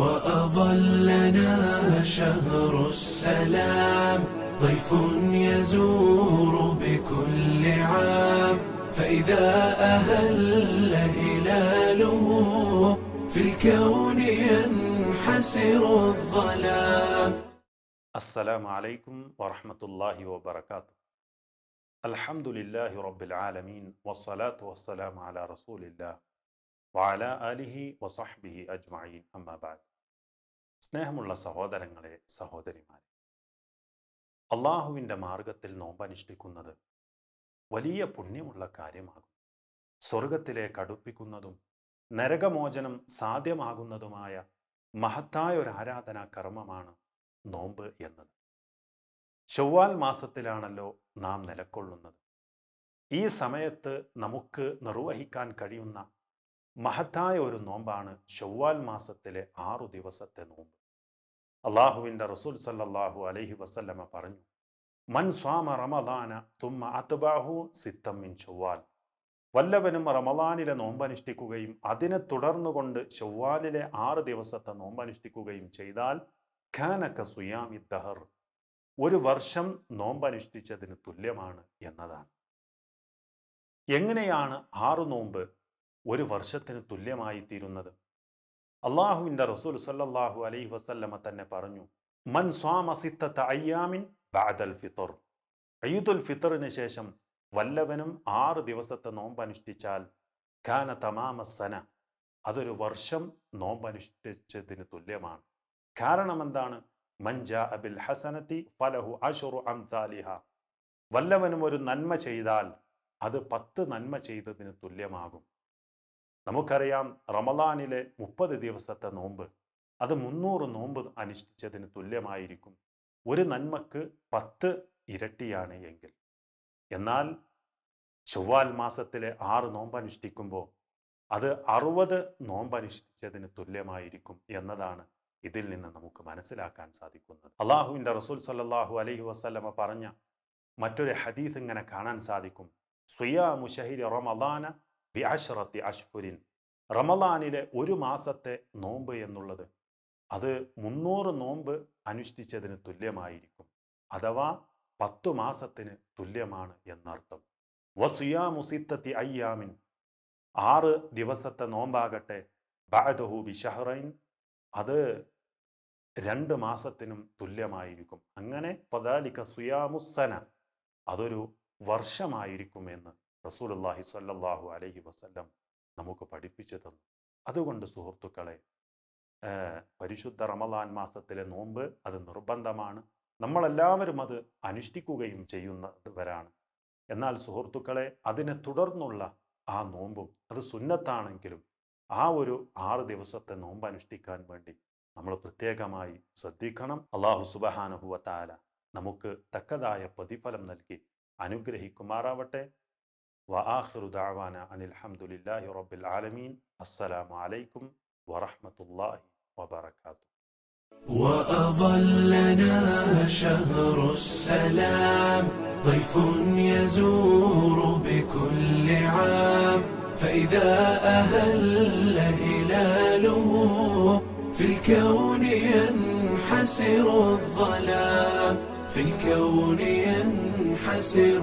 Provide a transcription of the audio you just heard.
وأظلنا شهر السلام ضيف يزور بكل عام فإذا أهل هلاله في الكون ينحسر الظلام. السلام عليكم ورحمة الله وبركاته. الحمد لله رب العالمين والصلاة والسلام على رسول الله وعلى آله وصحبه أجمعين أما بعد. സ്നേഹമുള്ള സഹോദരങ്ങളെ, സഹോദരിമാരെ, അള്ളാഹുവിൻ്റെ മാർഗത്തിൽ നോമ്പനുഷ്ഠിക്കുന്നത് വലിയ പുണ്യമുള്ള കാര്യമാകും. സ്വർഗത്തിലേക്ക് അടുപ്പിക്കുന്നതും നരകമോചനം സാധ്യമാകുന്നതുമായ മഹത്തായ ഒരു ആരാധനാ കർമ്മമാണ് നോമ്പ് എന്നത്. ശവ്വാൽ മാസത്തിലാണല്ലോ നാം നിലകൊള്ളുന്നത്. ഈ സമയത്ത് നമുക്ക് നിർവഹിക്കാൻ കഴിയുന്ന മഹത്തായ ഒരു നോമ്പാണ് ശവ്വാൽ മാസത്തിലെ 6 ദിവസത്തെ നോമ്പ്. അള്ളാഹുവിൻ്റെ റസൂൽ സല്ലല്ലാഹു അലൈഹി വസല്ലമ പറഞ്ഞു, മൻ സ്വാമ റമദാന തുമ്മ അത്ബഅഹു സിത്തം മിൻ ശവ്വാൽ. വല്ലവനും റമദാനിലെ നോമ്പനുഷ്ഠിക്കുകയും അതിനെ തുടർന്നുകൊണ്ട് ശവ്വാലിലെ 6 ദിവസത്തെ നോമ്പനുഷ്ഠിക്കുകയും ചെയ്താൽ കാന കസുയാമി ദഹർ, ഒരു വർഷം നോമ്പനുഷ്ഠിച്ചതിന് തുല്യമാണ് എന്നതാണ്. എങ്ങനെയാണ് 6 നോമ്പ് ഒരു വർഷത്തിന് തുല്യമായി തീരുന്നത്? അള്ളാഹുവിൻ്റെ റസൂൽ സല്ലല്ലാഹു അലൈഹി വസല്ലമ തന്നെ പറഞ്ഞു, മൻ സ്വാമ സിത്തത അയ്യാമിൻ ബഅദൽ ഫിത്ർ. ഈദുൽ ഫിത്റിന് ശേഷം വല്ലവനും 6 ദിവസത്തെ നോമ്പനുഷ്ഠിച്ചാൽ കാന തമാമ സന, അതൊരു വർഷം നോമ്പനുഷ്ഠിച്ചതിന് തുല്യമാണ്. കാരണം എന്താണ്? മൻ ജാഅ ബിൽ ഹസനതി ഫലഹു അശ്റു അംസാലിഹ. വല്ലവനും ഒരു നന്മ ചെയ്താൽ അത് 10 നന്മ ചെയ്തതിന് തുല്യമാകും. നമുക്കറിയാം, റമദാനിലെ 30 ദിവസത്തെ നോമ്പ് അത് 300 നോമ്പ് അനുഷ്ഠിച്ചതിന് തുല്യമായിരിക്കും. ഒരു നന്മക്ക് 10 ഇരട്ടിയാണ് എങ്കിൽ. എന്നാൽ ശവ്വാൽ മാസത്തിലെ 6 നോമ്പനുഷ്ഠിക്കുമ്പോൾ അത് 60 നോമ്പനുഷ്ഠിച്ചതിന് തുല്യമായിരിക്കും എന്നതാണ് ഇതിൽ നിന്ന് നമുക്ക് മനസ്സിലാക്കാൻ സാധിക്കുന്നത്. അള്ളാഹുവിൻ്റെ റസൂൽ സല്ലല്ലാഹു അലൈഹി വസല്ലമ പറഞ്ഞ മറ്റൊരു ഹദീസ് ഇങ്ങനെ കാണാൻ സാധിക്കും, സിയാമു ശഹരി റമദാന ബിഅശ്റത്തി അശ്ഹുരിൻ. റമദാനിലെ ഒരു മാസത്തെ നോമ്പ് എന്നുള്ളത് അത് 300 നോമ്പ് അനുഷ്ഠിച്ചതിന് തുല്യമായിരിക്കും, അഥവാ 10 മാസത്തിന് തുല്യമാണ് എന്നർത്ഥം. വസിയാമു സിത്തത്തി അയ്യാമിൻ, 6 ദിവസത്തെ നോമ്പാകട്ടെ ബഅദഹു ബിശഹ്റൈൻ, അത് 2 മാസത്തിനും തുല്യമായിരിക്കും. അങ്ങനെ ഫദാലിക സുയാമുസ്സന, അതൊരു വർഷമായിരിക്കുമെന്ന് റസൂലുള്ളാഹി സ്വല്ലല്ലാഹു അലൈഹി വസല്ലം നമുക്ക് പഠിപ്പിച്ചു തന്നു. അതുകൊണ്ട് സുഹൃത്തുക്കളെ, പരിശുദ്ധ റമദാൻ മാസത്തിലെ നോമ്പ് അത് നിർബന്ധമാണ്. നമ്മളെല്ലാവരും അത് അനുഷ്ഠിക്കുകയും ചെയ്യുന്നവരാണ്. എന്നാൽ സുഹൃത്തുക്കളെ, അതിനെ തുടർന്നുള്ള ആ നോമ്പും അത് സുന്നത്താണെങ്കിലും ആ ഒരു 6 ദിവസത്തെ നോമ്പ് അനുഷ്ഠിക്കാൻ വേണ്ടി നമ്മൾ പ്രത്യേകമായി ശ്രദ്ധിക്കണം. അല്ലാഹു സുബ്ഹാനഹു വ തആല നമുക്ക് തക്കതായ പ്രതിഫലം നൽകി അനുഗ്രഹിക്കുമാറാവട്ടെ. വആഖിറു ദഅവാന അനിൽ ഹംദുലില്ലാഹി റബ്ബിൽ ആലമീൻ. അസ്സലാമു അലൈക്കും വറഹ്മത്തുള്ളാഹി വബറകാതുഹു. وأظلنا شهر السلام ضيف يزور بكل عام فإذا أهل هلاله في الكون ينحسر الظلام، في الكون ينحسر